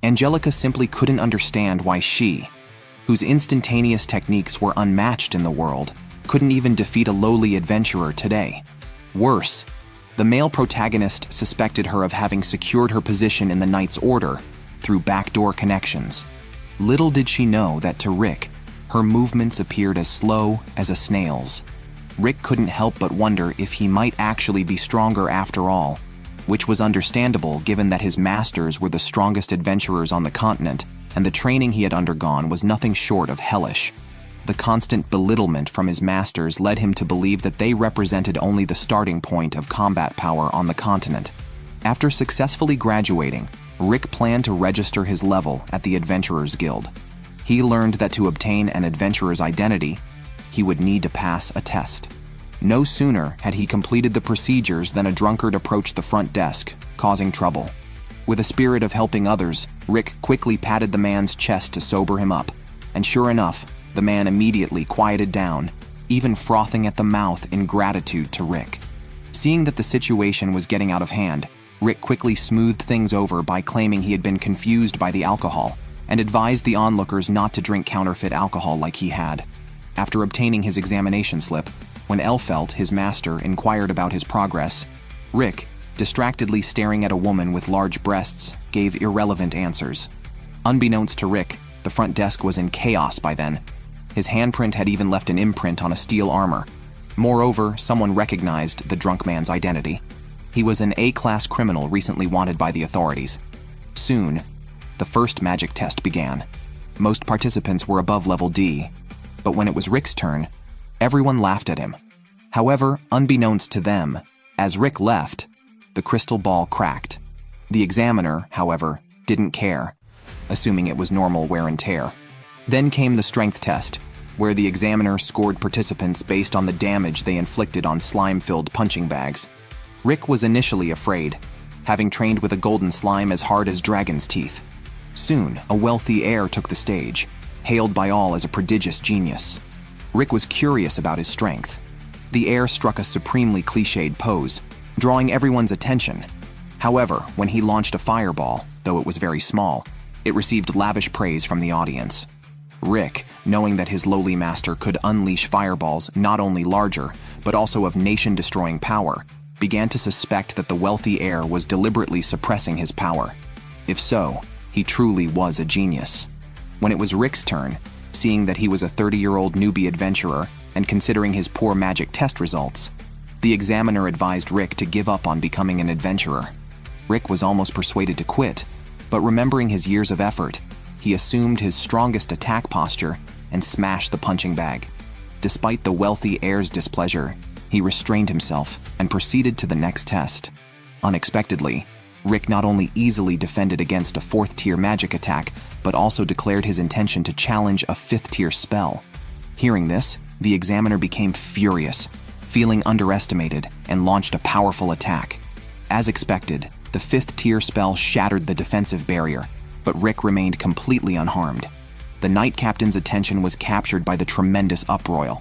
Angelica simply couldn't understand why she, whose instantaneous techniques were unmatched in the world, couldn't even defeat a lowly adventurer today. Worse, the male protagonist suspected her of having secured her position in the Knight's Order through backdoor connections. Little did she know that to Rick, her movements appeared as slow as a snail's. Rick couldn't help but wonder if he might actually be stronger after all, which was understandable given that his masters were the strongest adventurers on the continent, and the training he had undergone was nothing short of hellish. The constant belittlement from his masters led him to believe that they represented only the starting point of combat power on the continent. After successfully graduating, Rick planned to register his level at the Adventurers Guild. He learned that to obtain an adventurer's identity, he would need to pass a test. No sooner had he completed the procedures than a drunkard approached the front desk, causing trouble. With a spirit of helping others, Rick quickly patted the man's chest to sober him up, and sure enough, the man immediately quieted down, even frothing at the mouth in gratitude to Rick. Seeing that the situation was getting out of hand, Rick quickly smoothed things over by claiming he had been confused by the alcohol and advised the onlookers not to drink counterfeit alcohol like he had. After obtaining his examination slip, when Elfelt, his master, inquired about his progress, Rick, distractedly staring at a woman with large breasts, gave irrelevant answers. Unbeknownst to Rick, the front desk was in chaos by then. His handprint had even left an imprint on a steel armor. Moreover, someone recognized the drunk man's identity. He was an A-class criminal recently wanted by the authorities. Soon, the first magic test began. Most participants were above level D, but when it was Rick's turn, everyone laughed at him. However, unbeknownst to them, as Rick left, the crystal ball cracked. The examiner, however, didn't care, assuming it was normal wear and tear. Then came the strength test, where the examiner scored participants based on the damage they inflicted on slime-filled punching bags. Rick was initially afraid, having trained with a golden slime as hard as dragon's teeth. Soon, a wealthy heir took the stage, hailed by all as a prodigious genius. Rick was curious about his strength. The heir struck a supremely cliched pose, drawing everyone's attention. However, when he launched a fireball, though it was very small, it received lavish praise from the audience. Rick, knowing that his lowly master could unleash fireballs not only larger, but also of nation-destroying power, began to suspect that the wealthy heir was deliberately suppressing his power. If so, he truly was a genius. When it was Rick's turn, seeing that he was a 30-year-old newbie adventurer and considering his poor magic test results, the examiner advised Rick to give up on becoming an adventurer. Rick was almost persuaded to quit, but remembering his years of effort, he assumed his strongest attack posture and smashed the punching bag. Despite the wealthy heir's displeasure, he restrained himself and proceeded to the next test. Unexpectedly, Rick not only easily defended against a 4th-tier magic attack, but also declared his intention to challenge a 5th-tier spell. Hearing this, the examiner became furious, feeling underestimated, and launched a powerful attack. As expected, the 5th-tier spell shattered the defensive barrier, but Rick remained completely unharmed. The Knight Captain's attention was captured by the tremendous uproar.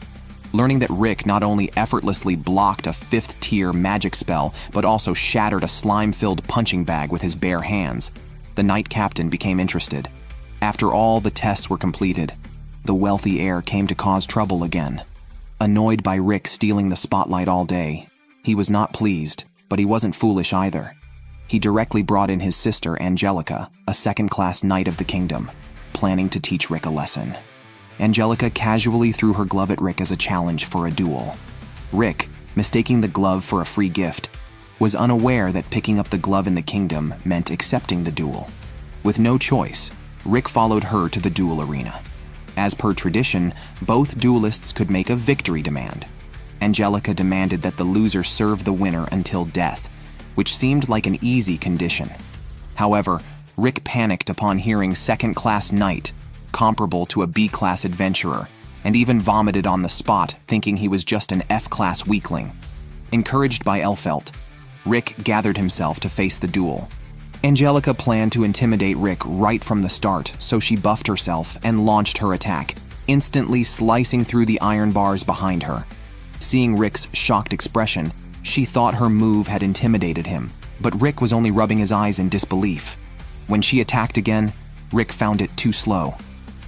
Learning that Rick not only effortlessly blocked a 5th-tier magic spell, but also shattered a slime-filled punching bag with his bare hands, the Knight Captain became interested. After all the tests were completed, the wealthy heir came to cause trouble again. Annoyed by Rick stealing the spotlight all day, he was not pleased, but he wasn't foolish either. He directly brought in his sister Angelica, a 2nd-class knight of the kingdom, planning to teach Rick a lesson. Angelica casually threw her glove at Rick as a challenge for a duel. Rick, mistaking the glove for a free gift, was unaware that picking up the glove in the kingdom meant accepting the duel. With no choice, Rick followed her to the duel arena. As per tradition, both duelists could make a victory demand. Angelica demanded that the loser serve the winner until death, which seemed like an easy condition. However, Rick panicked upon hearing 2nd-class knight, comparable to a B-class adventurer, and even vomited on the spot, thinking he was just an F-class weakling. Encouraged by Elfelt, Rick gathered himself to face the duel. Angelica planned to intimidate Rick right from the start, so she buffed herself and launched her attack, instantly slicing through the iron bars behind her. Seeing Rick's shocked expression, she thought her move had intimidated him, but Rick was only rubbing his eyes in disbelief. When she attacked again, Rick found it too slow.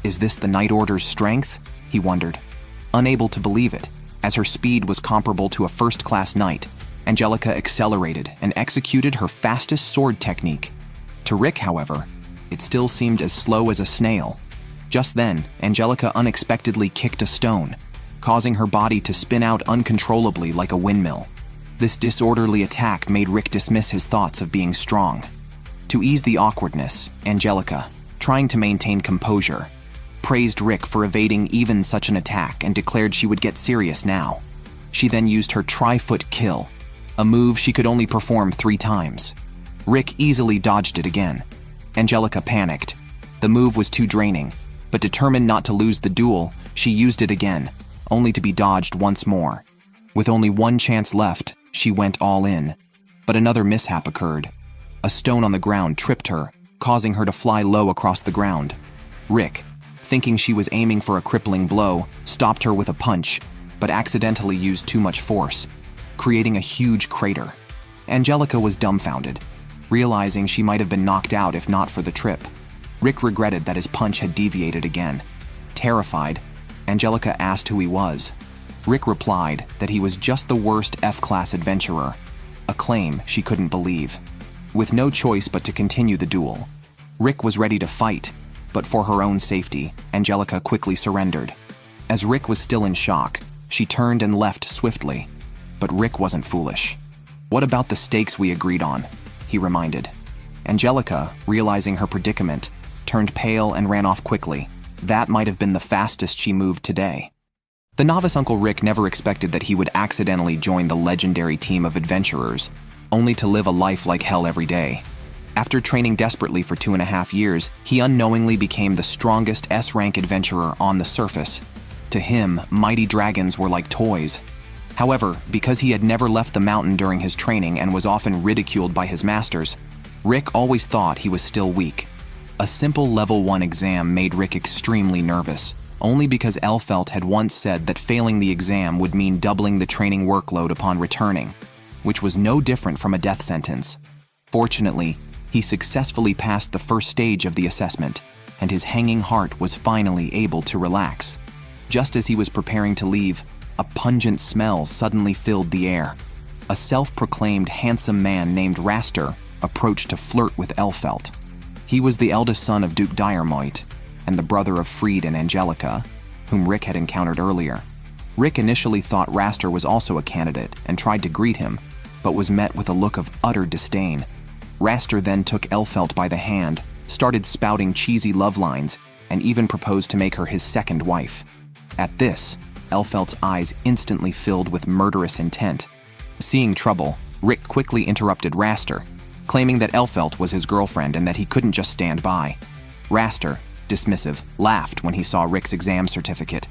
Is this the Night Order's strength? He wondered. Unable to believe it, as her speed was comparable to a first-class knight, Angelica accelerated and executed her fastest sword technique. To Rick, however, it still seemed as slow as a snail. Just then, Angelica unexpectedly kicked a stone, causing her body to spin out uncontrollably like a windmill. This disorderly attack made Rick dismiss his thoughts of being strong. To ease the awkwardness, Angelica, trying to maintain composure, praised Rick for evading even such an attack and declared she would get serious now. She then used her tri-foot kill, a move she could only perform 3 times. Rick easily dodged it again. Angelica panicked. The move was too draining, but determined not to lose the duel, she used it again, only to be dodged once more. With only one chance left, she went all in. But another mishap occurred. A stone on the ground tripped her, causing her to fly low across the ground. Rick, thinking she was aiming for a crippling blow, stopped her with a punch, but accidentally used too much force, creating a huge crater. Angelica was dumbfounded, realizing she might have been knocked out if not for the trip. Rick regretted that his punch had deviated again. Terrified, Angelica asked who he was. Rick replied that he was just the worst F-class adventurer, a claim she couldn't believe. With no choice but to continue the duel, Rick was ready to fight, but for her own safety, Angelica quickly surrendered. As Rick was still in shock, she turned and left swiftly. But Rick wasn't foolish. "What about the stakes we agreed on?" he reminded. Angelica, realizing her predicament, turned pale and ran off quickly. That might have been the fastest she moved today. The novice Uncle Rick never expected that he would accidentally join the legendary team of adventurers, only to live a life like hell every day. After training desperately for 2.5 years, he unknowingly became the strongest S-rank adventurer on the surface. To him, mighty dragons were like toys. However, because he had never left the mountain during his training and was often ridiculed by his masters, Rick always thought he was still weak. A simple level 1 exam made Rick extremely nervous, only because Elfelt had once said that failing the exam would mean doubling the training workload upon returning, which was no different from a death sentence. Fortunately, he successfully passed the first stage of the assessment, and his hanging heart was finally able to relax. Just as he was preparing to leave, a pungent smell suddenly filled the air. A self-proclaimed handsome man named Raster approached to flirt with Elfelt. He was the eldest son of Duke Diarmoit, and the brother of Fried and Angelica, whom Rick had encountered earlier. Rick initially thought Raster was also a candidate and tried to greet him, but was met with a look of utter disdain. Raster then took Elfelt by the hand, started spouting cheesy love lines, and even proposed to make her his second wife. At this, Elfelt's eyes instantly filled with murderous intent. Seeing trouble, Rick quickly interrupted Raster, claiming that Elfelt was his girlfriend and that he couldn't just stand by. Raster, dismissive, laughed when he saw Rick's exam certificate.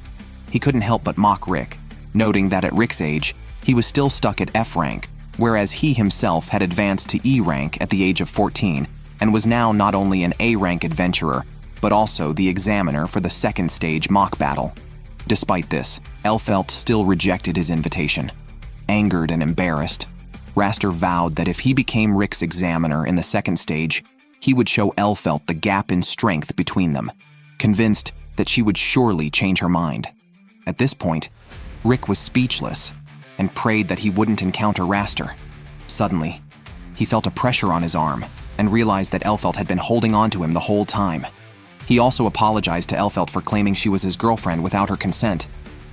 He couldn't help but mock Rick, noting that at Rick's age, he was still stuck at F rank, whereas he himself had advanced to E rank at the age of 14 and was now not only an A rank adventurer, but also the examiner for the second stage mock battle. Despite this, Elfelt still rejected his invitation. Angered and embarrassed, Raster vowed that if he became Rick's examiner in the second stage, he would show Elfelt the gap in strength between them, convinced that she would surely change her mind. At this point, Rick was speechless and prayed that he wouldn't encounter Raster. Suddenly, he felt a pressure on his arm and realized that Elfelt had been holding on to him the whole time. He also apologized to Elfelt for claiming she was his girlfriend without her consent,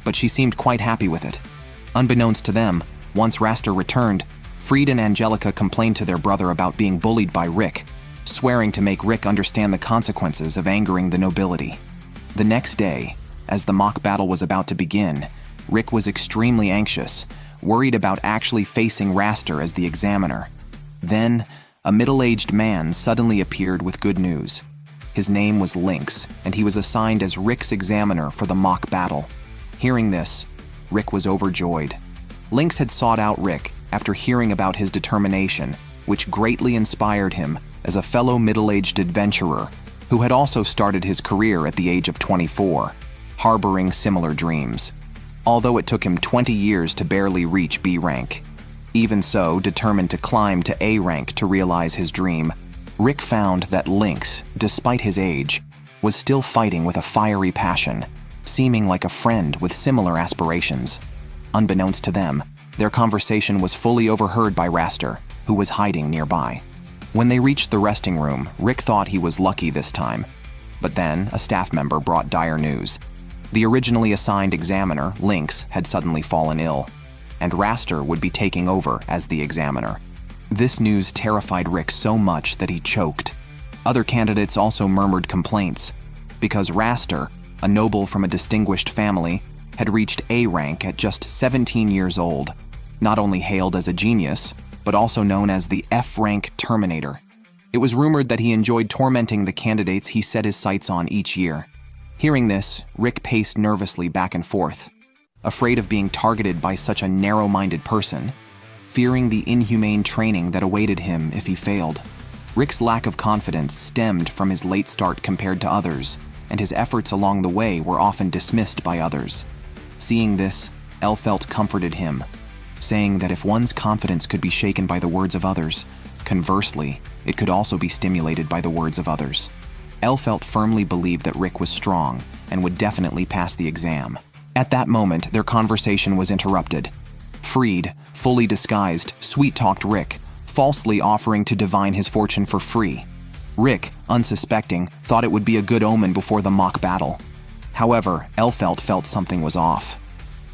but she seemed quite happy with it. Unbeknownst to them, once Raster returned, Fried and Angelica complained to their brother about being bullied by Rick, swearing to make Rick understand the consequences of angering the nobility. The next day, as the mock battle was about to begin, Rick was extremely anxious, worried about actually facing Raster as the examiner. Then, a middle-aged man suddenly appeared with good news. His name was Lynx, and he was assigned as Rick's examiner for the mock battle. Hearing this, Rick was overjoyed. Lynx had sought out Rick after hearing about his determination, which greatly inspired him as a fellow middle-aged adventurer who had also started his career at the age of 24, harboring similar dreams. Although it took him 20 years to barely reach B rank. Even so, determined to climb to A rank to realize his dream, Rick found that Lynx, despite his age, was still fighting with a fiery passion, seeming like a friend with similar aspirations. Unbeknownst to them, their conversation was fully overheard by Raster, who was hiding nearby. When they reached the resting room, Rick thought he was lucky this time. But then, a staff member brought dire news. The originally assigned examiner, Lynx, had suddenly fallen ill, and Raster would be taking over as the examiner. This news terrified Rick so much that he choked. Other candidates also murmured complaints, because Raster, a noble from a distinguished family, had reached A rank at just 17 years old, not only hailed as a genius, but also known as the F-rank Terminator. It was rumored that he enjoyed tormenting the candidates he set his sights on each year. Hearing this, Rick paced nervously back and forth, afraid of being targeted by such a narrow-minded person, fearing the inhumane training that awaited him if he failed. Rick's lack of confidence stemmed from his late start compared to others, and his efforts along the way were often dismissed by others. Seeing this, Elfelt comforted him, saying that if one's confidence could be shaken by the words of others, conversely, it could also be stimulated by the words of others. Elfelt firmly believed that Rick was strong and would definitely pass the exam. At that moment, their conversation was interrupted. Freed, fully disguised, sweet-talked Rick, falsely offering to divine his fortune for free. Rick, unsuspecting, thought it would be a good omen before the mock battle. However, Elfelt felt something was off.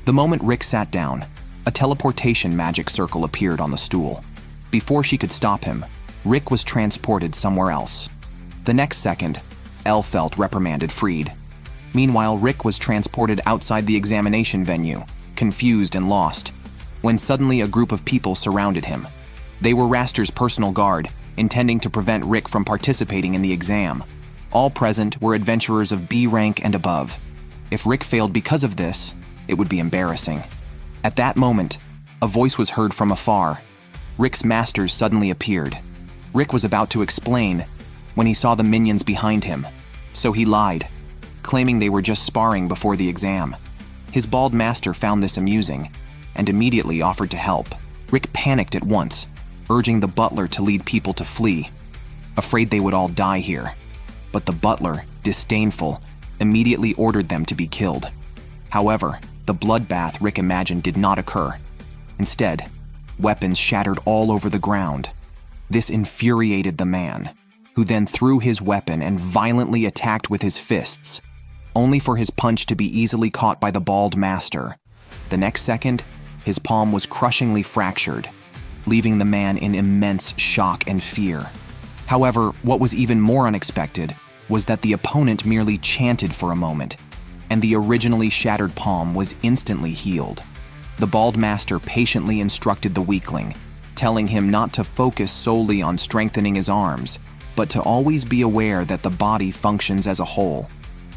The moment Rick sat down, a teleportation magic circle appeared on the stool. Before she could stop him, Rick was transported somewhere else. The next second, Elfelt reprimanded Freed. Meanwhile, Rick was transported outside the examination venue, confused and lost, when suddenly a group of people surrounded him. They were Raster's personal guard, intending to prevent Rick from participating in the exam. All present were adventurers of B rank and above. If Rick failed because of this, it would be embarrassing. At that moment, a voice was heard from afar. Rick's masters suddenly appeared. Rick was about to explain when he saw the minions behind him, so he lied, claiming they were just sparring before the exam. His bald master found this amusing and immediately offered to help. Rick panicked at once, urging the butler to lead people to flee, afraid they would all die here. But the butler, disdainful, immediately ordered them to be killed. However, the bloodbath Rick imagined did not occur. Instead, weapons shattered all over the ground. This infuriated the man, who then threw his weapon and violently attacked with his fists, only for his punch to be easily caught by the bald master. The next second, his palm was crushingly fractured, leaving the man in immense shock and fear. However, what was even more unexpected was that the opponent merely chanted for a moment, and the originally shattered palm was instantly healed. The bald master patiently instructed the weakling, telling him not to focus solely on strengthening his arms, but to always be aware that the body functions as a whole.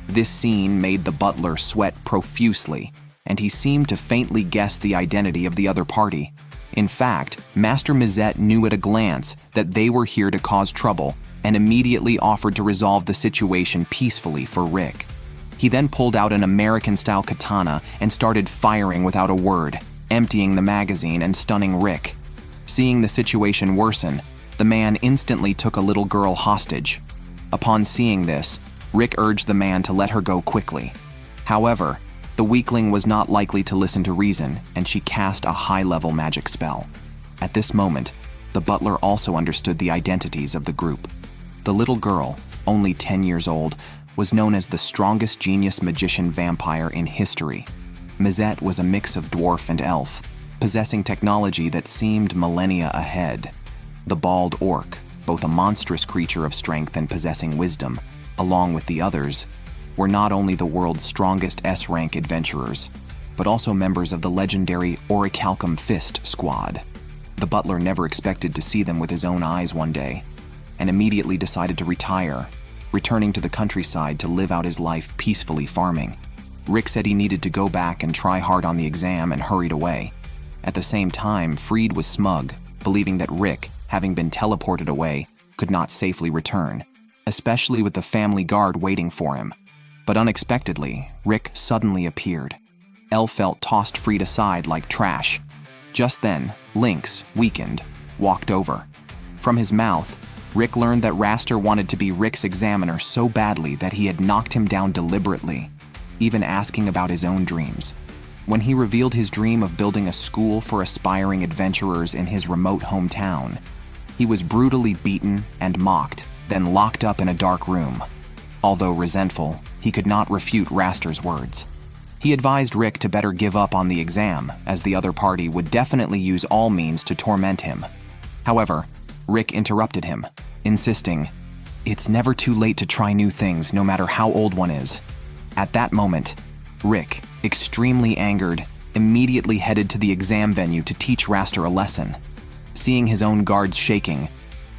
This scene made the butler sweat profusely, and he seemed to faintly guess the identity of the other party. In fact, Master Mizet knew at a glance that they were here to cause trouble and immediately offered to resolve the situation peacefully for Rick. He then pulled out an American-style katana and started firing without a word, emptying the magazine and stunning Rick. Seeing the situation worsen, the man instantly took a little girl hostage. Upon seeing this, Rick urged the man to let her go quickly. However, the weakling was not likely to listen to reason, and she cast a high-level magic spell. At this moment, the butler also understood the identities of the group. The little girl, only 10 years old, was known as the strongest genius magician vampire in history. Mizet was a mix of dwarf and elf, possessing technology that seemed millennia ahead. The bald orc, both a monstrous creature of strength and possessing wisdom, along with the others, were not only the world's strongest S-rank adventurers, but also members of the legendary Orichalcum Fist squad. The butler never expected to see them with his own eyes one day, and immediately decided to retire, returning to the countryside to live out his life peacefully farming. Rick said he needed to go back and try hard on the exam and hurried away. At the same time, Freed was smug, believing that Rick, having been teleported away, could not safely return, especially with the family guard waiting for him. But unexpectedly, Rick suddenly appeared. Elfelt tossed Freed aside like trash. Just then, Lynx, weakened, walked over. From his mouth, Rick learned that Raster wanted to be Rick's examiner so badly that he had knocked him down deliberately, even asking about his own dreams. When he revealed his dream of building a school for aspiring adventurers in his remote hometown, he was brutally beaten and mocked, then locked up in a dark room. Although resentful, he could not refute Raster's words. He advised Rick to better give up on the exam, as the other party would definitely use all means to torment him. However, Rick interrupted him, insisting, "It's never too late to try new things, no matter how old one is." At that moment, Rick, extremely angered, immediately headed to the exam venue to teach Raster a lesson. Seeing his own guards shaking,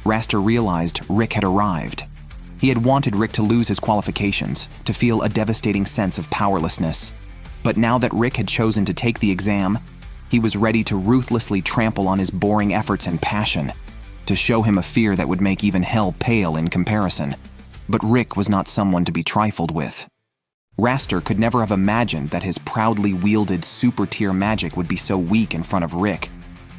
Raster realized Rick had arrived. He had wanted Rick to lose his qualifications, to feel a devastating sense of powerlessness. But now that Rick had chosen to take the exam, he was ready to ruthlessly trample on his boring efforts and passion, to show him a fear that would make even hell pale in comparison. But Rick was not someone to be trifled with. Raster could never have imagined that his proudly wielded super-tier magic would be so weak in front of Rick.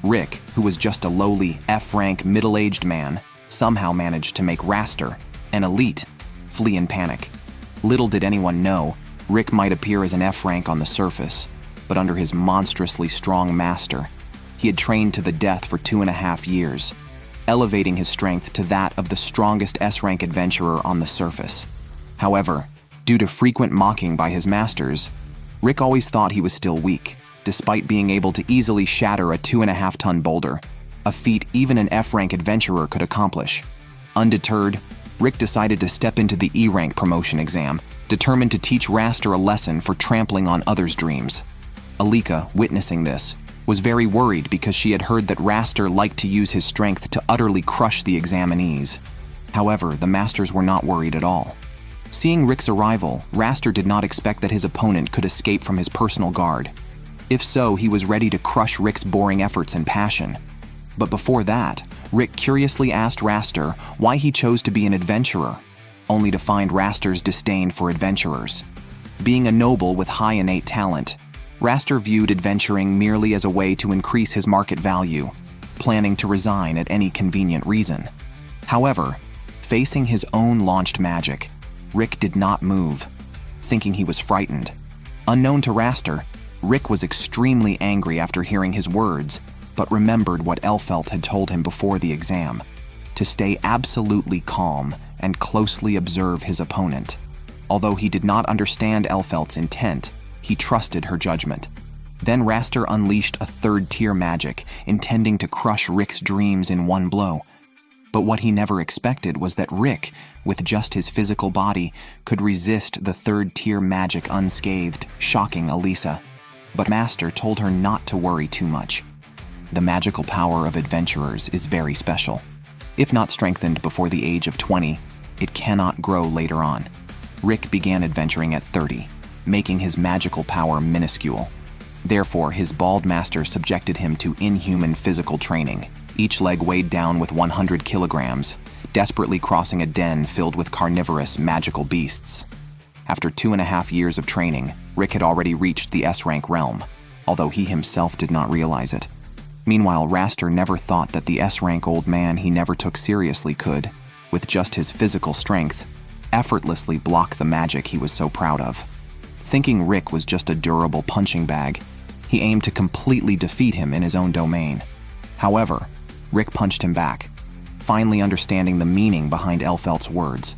Rick, who was just a lowly F-rank middle-aged man, somehow managed to make Raster, an elite, flee in panic. Little did anyone know, Rick might appear as an F-rank on the surface, but under his monstrously strong master, he had trained to the death for 2.5 years, elevating his strength to that of the strongest S-rank adventurer on the surface. However, due to frequent mocking by his masters, Rick always thought he was still weak, despite being able to easily shatter a 2.5-ton boulder, a feat even an F-rank adventurer could accomplish. Undeterred, Rick decided to step into the E-rank promotion exam, determined to teach Raster a lesson for trampling on others' dreams. Alika, witnessing this, was very worried because she had heard that Raster liked to use his strength to utterly crush the examinees. However, the masters were not worried at all. Seeing Rick's arrival, Raster did not expect that his opponent could escape from his personal guard. If so, he was ready to crush Rick's boring efforts and passion. But before that, Rick curiously asked Raster why he chose to be an adventurer, only to find Raster's disdain for adventurers. Being a noble with high innate talent, Raster viewed adventuring merely as a way to increase his market value, planning to resign at any convenient reason. However, facing his own launched magic, Rick did not move, thinking he was frightened. Unknown to Raster, Rick was extremely angry after hearing his words, but remembered what Elfelt had told him before the exam, to stay absolutely calm and closely observe his opponent. Although he did not understand Elfelt's intent, he trusted her judgment. Then Raster unleashed a third-tier magic, intending to crush Rick's dreams in one blow. But what he never expected was that Rick, with just his physical body, could resist the third-tier magic unscathed, shocking Elisa. But Master told her not to worry too much. The magical power of adventurers is very special. If not strengthened before the age of 20, it cannot grow later on. Rick began adventuring at 30, making his magical power minuscule. Therefore, his bald master subjected him to inhuman physical training, each leg weighed down with 100 kilograms, desperately crossing a den filled with carnivorous, magical beasts. After 2.5 years of training, Rick had already reached the S-rank realm, although he himself did not realize it. Meanwhile, Raster never thought that the S-rank old man he never took seriously could, with just his physical strength, effortlessly block the magic he was so proud of. Thinking Rick was just a durable punching bag, he aimed to completely defeat him in his own domain. However, Rick punched him back, finally understanding the meaning behind Elfelt's words.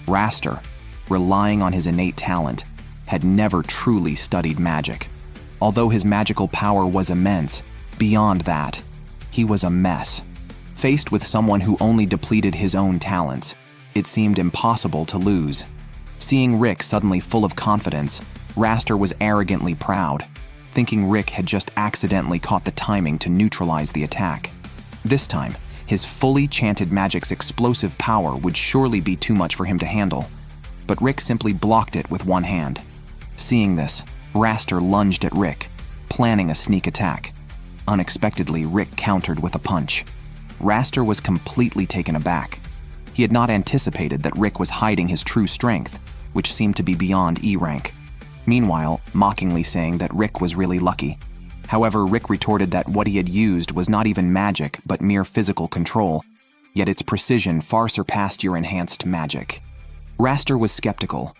Raster, relying on his innate talent, had never truly studied magic. Although his magical power was immense, beyond that, he was a mess. Faced with someone who only depleted his own talents, it seemed impossible to lose. Seeing Rick suddenly full of confidence, Raster was arrogantly proud, thinking Rick had just accidentally caught the timing to neutralize the attack. This time, his fully chanted magic's explosive power would surely be too much for him to handle, but Rick simply blocked it with one hand. Seeing this, Raster lunged at Rick, planning a sneak attack. Unexpectedly, Rick countered with a punch. Raster was completely taken aback. He had not anticipated that Rick was hiding his true strength, which seemed to be beyond E-rank. Meanwhile, mockingly saying that Rick was really lucky. However, Rick retorted that what he had used was not even magic, but mere physical control, yet its precision far surpassed your enhanced magic. Raster was skeptical.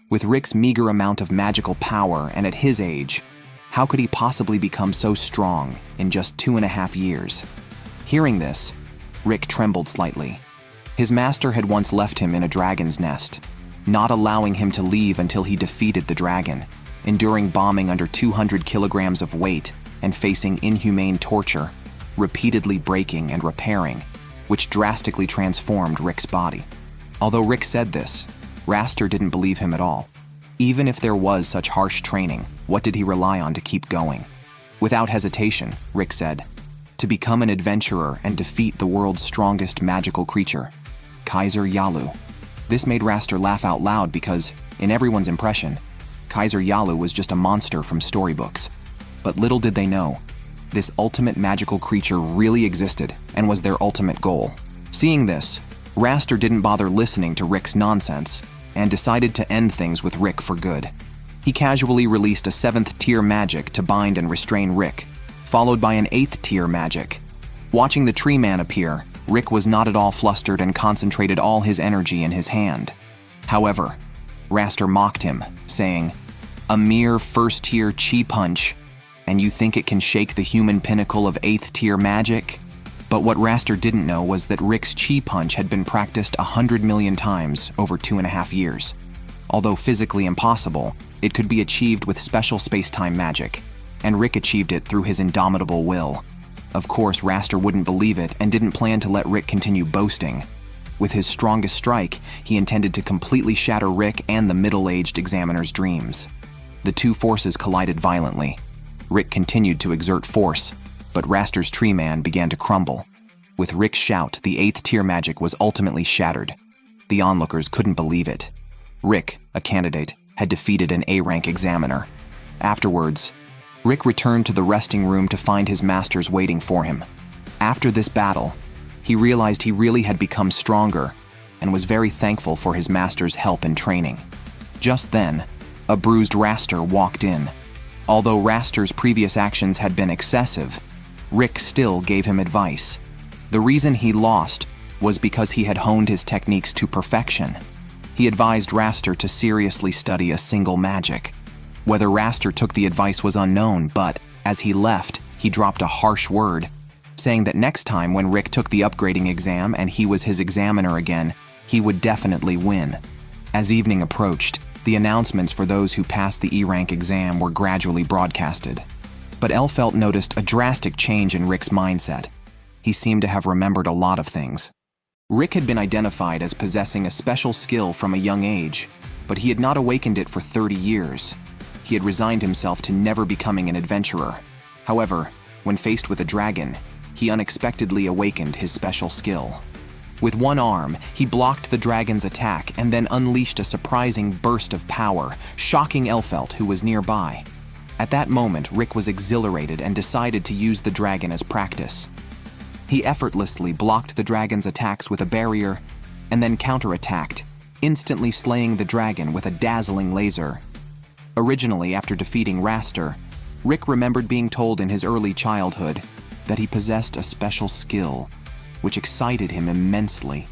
With Rick's meager amount of magical power and at his age, how could he possibly become so strong in just 2.5 years? Hearing this, Rick trembled slightly. His master had once left him in a dragon's nest, not allowing him to leave until he defeated the dragon, enduring bombing under 200 kilograms of weight and facing inhumane torture, repeatedly breaking and repairing, which drastically transformed Rick's body. Although Rick said this, Raster didn't believe him at all. Even if there was such harsh training, what did he rely on to keep going? Without hesitation, Rick said, to become an adventurer and defeat the world's strongest magical creature, Kaiser Yalu. This made Raster laugh out loud because, in everyone's impression, Kaiser Yalu was just a monster from storybooks. But little did they know, this ultimate magical creature really existed and was their ultimate goal. Seeing this, Raster didn't bother listening to Rick's nonsense and decided to end things with Rick for good. He casually released a 7th-tier magic to bind and restrain Rick, followed by an 8th-tier magic. Watching the tree man appear, Rick was not at all flustered and concentrated all his energy in his hand. However, Raster mocked him, saying, "A mere 1st-tier chi punch, and you think it can shake the human pinnacle of 8th-tier magic?" But what Raster didn't know was that Rick's chi punch had been practiced 100 million times over 2.5 years. Although physically impossible, it could be achieved with special space-time magic, and Rick achieved it through his indomitable will. Of course, Raster wouldn't believe it and didn't plan to let Rick continue boasting. With his strongest strike, he intended to completely shatter Rick and the middle-aged examiner's dreams. The two forces collided violently. Rick continued to exert force, but Raster's tree man began to crumble. With Rick's shout, the 8th-tier magic was ultimately shattered. The onlookers couldn't believe it. Rick, a candidate, had defeated an A-rank examiner. Afterwards, Rick returned to the resting room to find his masters waiting for him. After this battle, he realized he really had become stronger and was very thankful for his master's help and training. Just then, a bruised Raster walked in. Although Raster's previous actions had been excessive, Rick still gave him advice. The reason he lost was because he had honed his techniques to perfection. He advised Raster to seriously study a single magic. Whether Raster took the advice was unknown, but as he left, he dropped a harsh word, saying that next time when Rick took the upgrading exam and he was his examiner again, he would definitely win. As evening approached, the announcements for those who passed the E-rank exam were gradually broadcasted. But Elfelt noticed a drastic change in Rick's mindset. He seemed to have remembered a lot of things. Rick had been identified as possessing a special skill from a young age, but he had not awakened it for 30 years. He had resigned himself to never becoming an adventurer. However, when faced with a dragon, he unexpectedly awakened his special skill. With one arm, he blocked the dragon's attack and then unleashed a surprising burst of power, shocking Elfelt, who was nearby. At that moment, Rick was exhilarated and decided to use the dragon as practice. He effortlessly blocked the dragon's attacks with a barrier and then counterattacked, instantly slaying the dragon with a dazzling laser. Originally, after defeating Raster, Rick remembered being told in his early childhood that he possessed a special skill, which excited him immensely.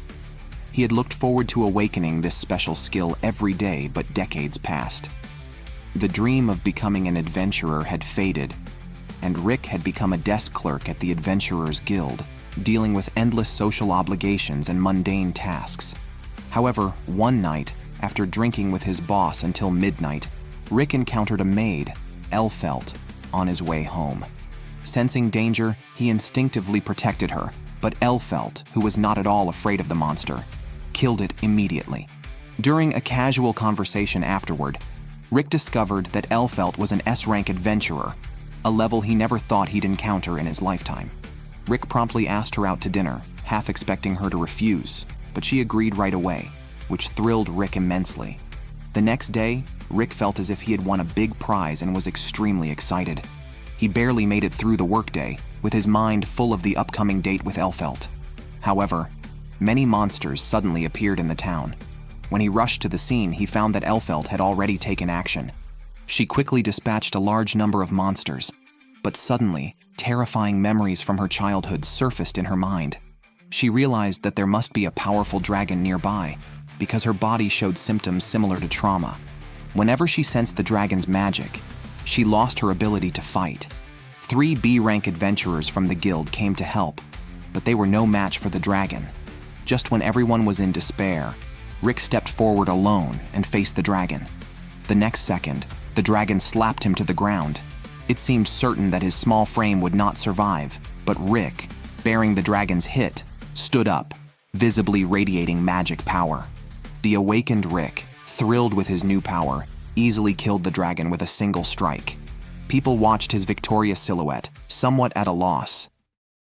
He had looked forward to awakening this special skill every day, but decades passed. The dream of becoming an adventurer had faded, and Rick had become a desk clerk at the Adventurers Guild, dealing with endless social obligations and mundane tasks. However, one night, after drinking with his boss until midnight, Rick encountered a maid, Elfelt, on his way home. Sensing danger, he instinctively protected her, but Elfelt, who was not at all afraid of the monster, killed it immediately. During a casual conversation afterward, Rick discovered that Elfelt was an S-rank adventurer, a level he never thought he'd encounter in his lifetime. Rick promptly asked her out to dinner, half expecting her to refuse, but she agreed right away, which thrilled Rick immensely. The next day, Rick felt as if he had won a big prize and was extremely excited. He barely made it through the workday, with his mind full of the upcoming date with Elfelt. However, many monsters suddenly appeared in the town. When he rushed to the scene, he found that Elfelt had already taken action. She quickly dispatched a large number of monsters, but suddenly, terrifying memories from her childhood surfaced in her mind. She realized that there must be a powerful dragon nearby, because her body showed symptoms similar to trauma. Whenever she sensed the dragon's magic, she lost her ability to fight. 3 B-rank adventurers from the guild came to help, but they were no match for the dragon. Just when everyone was in despair, Rick stepped forward alone and faced the dragon. The next second, the dragon slapped him to the ground. It seemed certain that his small frame would not survive, but Rick, bearing the dragon's hit, stood up, visibly radiating magic power. The awakened Rick, thrilled with his new power, easily killed the dragon with a single strike. People watched his victorious silhouette, somewhat at a loss.